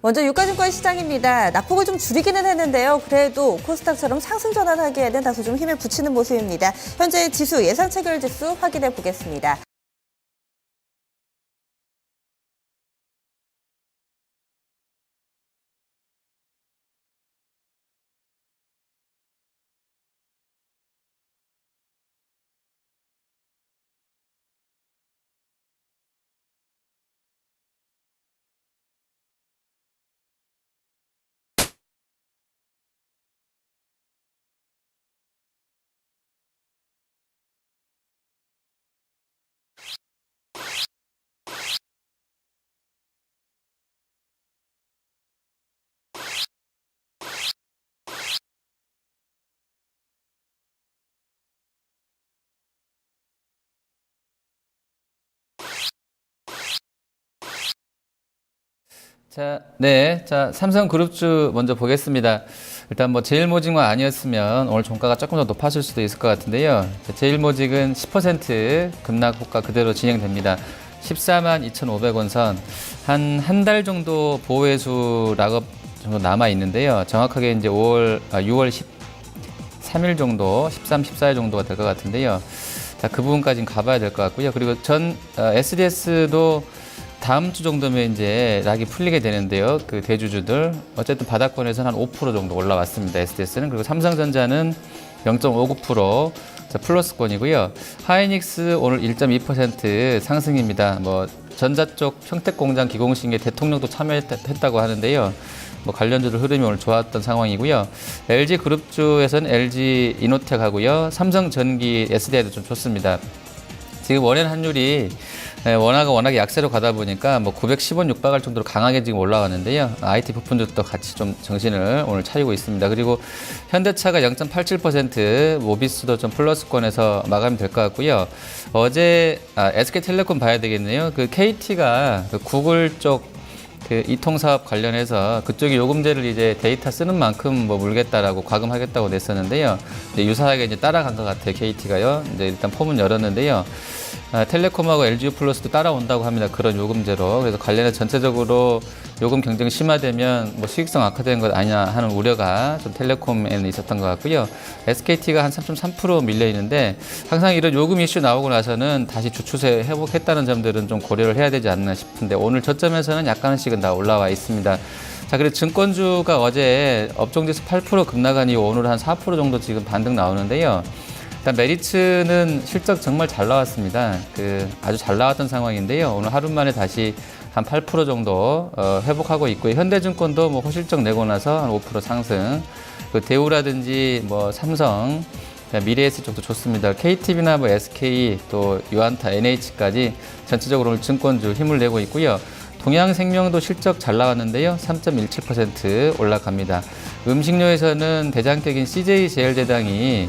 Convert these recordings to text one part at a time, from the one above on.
먼저 유가증권 시장입니다. 낙폭을 좀 줄이기는 했는데요. 그래도 코스닥처럼 상승 전환하기에는 다소 좀 힘을 붙이는 모습입니다. 현재 지수 예상 체결 지수 확인해 보겠습니다. 자, 삼성그룹주 먼저 보겠습니다. 일단 뭐 제일모직만 아니었으면 오늘 종가가 조금 더 높아질 수도 있을 것 같은데요. 제일모직은 10% 급락 효과 그대로 진행됩니다. 14만 2,500원 선, 한 달 정도 보호회수 락업 정도 남아 있는데요. 정확하게 이제 6월 13일 정도, 13, 14일 정도가 될 것 같은데요. 자, 그 부분까지는 가봐야 될 것 같고요. 그리고 SDS도 다음 주 정도면 이제 락이 풀리게 되는데요. 그 대주주들 어쨌든 바닥권에서는 한 5% 정도 올라왔습니다. SDS는. 그리고 삼성전자는 0.59% 플러스권이고요. 하이닉스 오늘 1.2% 상승입니다. 뭐 전자 쪽 평택공장 기공식에 대통령도 참여했다고 하는데요. 뭐 관련주들 흐름이 오늘 좋았던 상황이고요. LG 그룹주에서는 LG 이노텍하고요. 삼성전기 SDI도 좀 좋습니다. 지금 원엔 환율이 워낙에 약세로 가다 보니까 뭐 910원 육박할 정도로 강하게 지금 올라왔는데요. IT 부품들도 같이 좀 정신을 오늘 차리고 있습니다. 그리고 현대차가 0.87%, 모비스도 좀 플러스권에서 마감이 될 것 같고요. 어제 SK텔레콤 봐야 되겠네요. 그 KT가 그 구글 쪽 그 이통사업 관련해서 그쪽이 요금제를 이제 데이터 쓰는 만큼 뭐 물겠다라고 과금하겠다고 냈었는데요. 이제 유사하게 이제 따라간 것 같아요. KT가요. 이제 일단 폼은 열었는데요. 텔레콤하고 LGU 플러스도 따라온다고 합니다. 그런 요금제로. 그래서 관련해서 전체적으로 요금 경쟁이 심화되면 뭐 수익성 악화되는 것 아니냐 하는 우려가 좀 텔레콤에는 있었던 것 같고요. SKT가 한 3.3% 밀려 있는데 항상 이런 요금 이슈 나오고 나서는 다시 주추세 회복했다는 점들은 좀 고려를 해야 되지 않나 싶은데 오늘 저점에서는 약간씩은 다 올라와 있습니다. 자, 그리고 증권주가 어제 업종지수 8% 급락한 이후 오늘 한 4% 정도 지금 반등 나오는데요. 일단 메리츠는 실적 정말 잘 나왔습니다. 아주 잘 나왔던 상황인데요. 오늘 하루 만에 다시 한 8% 정도 회복하고 있고요. 현대증권도 뭐 호실적 내고 나서 한 5% 상승. 그 대우라든지 뭐 삼성, 미래에셋 쪽도 좋습니다. KTB나 뭐 SK 또 유안타, NH까지 전체적으로 오늘 증권주 힘을 내고 있고요. 동양생명도 실적 잘 나왔는데요. 3.17% 올라갑니다. 음식료에서는 대장격인 CJ제일제당이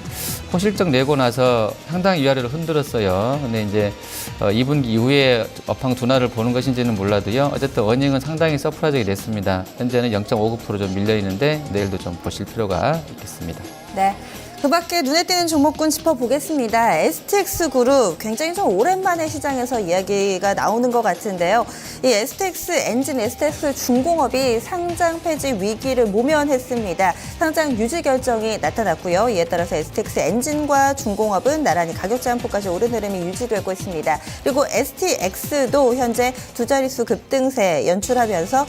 호실적 내고 나서 상당히 위아래로 흔들었어요. 근데 이제 2분기 이후에 업황 둔화를 보는 것인지는 몰라도요. 어쨌든 어닝은 상당히 서프라이즈가 됐습니다. 현재는 0.59% 좀 밀려 있는데 내일도 좀 보실 필요가 있겠습니다. 네. 그 밖에 눈에 띄는 종목군 짚어보겠습니다. STX그룹 굉장히 좀 오랜만에 시장에서 이야기가 나오는 것 같은데요. 이 STX 엔진, STX 중공업이 상장 폐지 위기를 모면했습니다. 상장 유지 결정이 나타났고요. 이에 따라서 STX 엔진과 중공업은 나란히 가격 제한폭까지 오른 흐름이 유지되고 있습니다. 그리고 STX도 현재 두 자릿수 급등세 연출하면서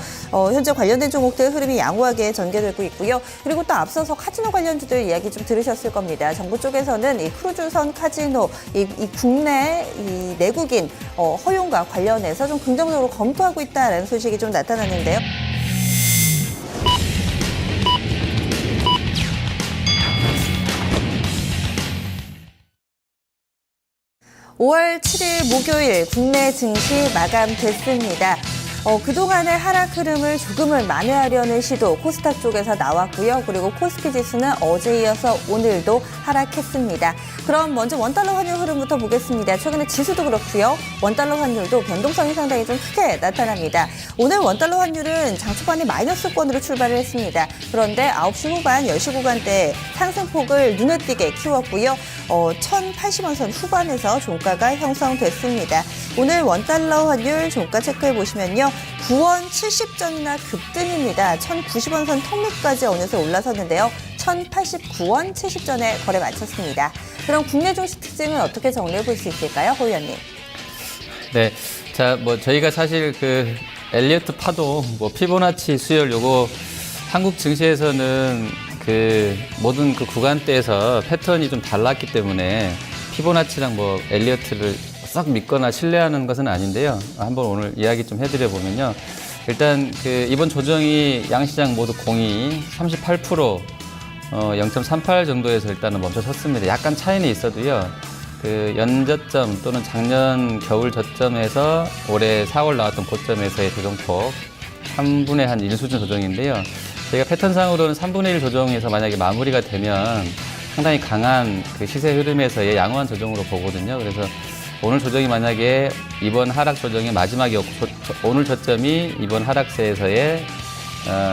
현재 관련된 종목들 흐름이 양호하게 전개되고 있고요. 그리고 또 앞서서 카지노 관련주들 이야기 좀 들으셨을 겁니다. 정부 쪽에서는 이 크루즈선 카지노, 이 국내 이 내국인 허용과 관련해서 좀 긍정적으로 검토하고 있다라는 소식이 좀 나타났는데요. (5월 7일) 목요일 국내 증시 마감됐습니다. 그동안의 하락 흐름을 조금은 만회하려는 시도 코스닥 쪽에서 나왔고요. 그리고 코스피 지수는 어제 이어서 오늘도 하락했습니다. 그럼 먼저 원달러 환율 흐름부터 보겠습니다. 최근에 지수도 그렇고요. 원달러 환율도 변동성이 상당히 좀 크게 나타납니다. 오늘 원달러 환율은 장 초반에 마이너스권으로 출발을 했습니다. 그런데 9시 후반, 10시 구간대 상승폭을 눈에 띄게 키웠고요. 1,080원 선 후반에서 종가가 형성됐습니다. 오늘 원달러 환율 종가 체크해 보시면요. 9원 70전이나 급등입니다. 1,090원 선 턱 밑까지 어느새 올라섰는데요. 1,089원 70전에 거래 마쳤습니다. 그럼 국내 증시 특징은 어떻게 정리해 볼 수 있을까요, 호 의원님? 네, 자, 저희가 사실 엘리어트 파동, 피보나치 수열 요거 한국 증시에서는 모든 구간대에서 패턴이 좀 달랐기 때문에 피보나치랑 엘리어트를 썩 믿거나 신뢰하는 것은 아닌데요. 한번 오늘 이야기 좀 해드려 보면요. 일단 이번 조정이 양시장 모두 공이 38% 0.38 정도에서 일단은 멈춰 섰습니다. 약간 차이는 있어도요. 연저점 또는 작년 겨울 저점에서 올해 4월 나왔던 고점에서의 조정폭 3분의 한 1 수준 조정인데요. 저희가 패턴상으로는 3분의 1 조정에서 만약에 마무리가 되면 상당히 강한 시세 흐름에서의 양호한 조정으로 보거든요. 그래서 오늘 조정이 만약에 이번 하락 조정의 마지막이었고 오늘 저점이 이번 하락세에서의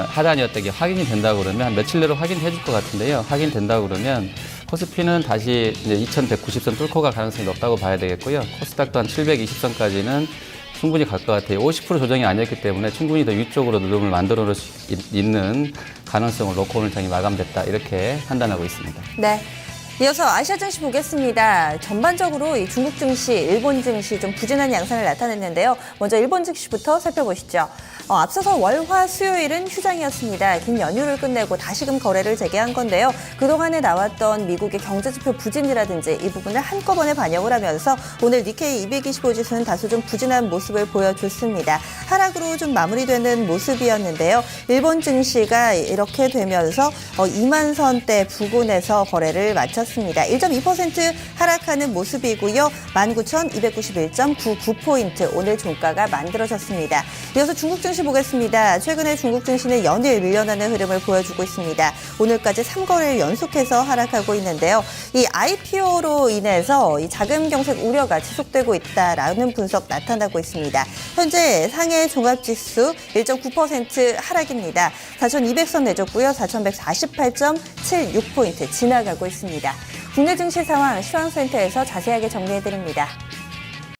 하단이었다는 게 확인이 된다고 그러면 한 며칠 내로 확인해 줄 것 같은데요. 확인된다고 그러면 코스피는 다시 이제 2190선 뚫고 갈 가능성이 높다고 봐야 되겠고요. 코스닥도 한 720선까지는 충분히 갈 것 같아요. 50% 조정이 아니었기 때문에 충분히 더 위쪽으로 누름을 만들어 놓을 수 있는 가능성을 놓고 오늘 장이 마감됐다. 이렇게 판단하고 있습니다. 네. 이어서 아시아 증시 보겠습니다. 전반적으로 이 중국 증시, 일본 증시 좀 부진한 양상을 나타냈는데요. 먼저 일본 증시부터 살펴보시죠. 앞서서 월, 화, 수요일은 휴장이었습니다. 긴 연휴를 끝내고 다시금 거래를 재개한 건데요. 그동안에 나왔던 미국의 경제지표 부진이라든지 이 부분을 한꺼번에 반영을 하면서 오늘 니케이 225 지수는 다소 좀 부진한 모습을 보여줬습니다. 하락으로 좀 마무리되는 모습이었는데요. 일본 증시가 이렇게 되면서 2만 선대 부근에서 거래를 마쳤습니다. 1.2% 하락하는 모습이고요. 19,291.99포인트 오늘 종가가 만들어졌습니다. 이어서 중국 증시 보겠습니다. 최근에 중국 증시는 연일 밀려나는 흐름을 보여주고 있습니다. 오늘까지 3거래일 연속해서 하락하고 있는데요. 이 IPO로 인해서 이 자금 경색 우려가 지속되고 있다라는 분석 나타나고 있습니다. 현재 상해 종합지수 1.9% 하락입니다. 4,200선 내줬고요. 4,148.76포인트 지나가고 있습니다. 국내 증시 상황 시황센터에서 자세하게 정리해드립니다.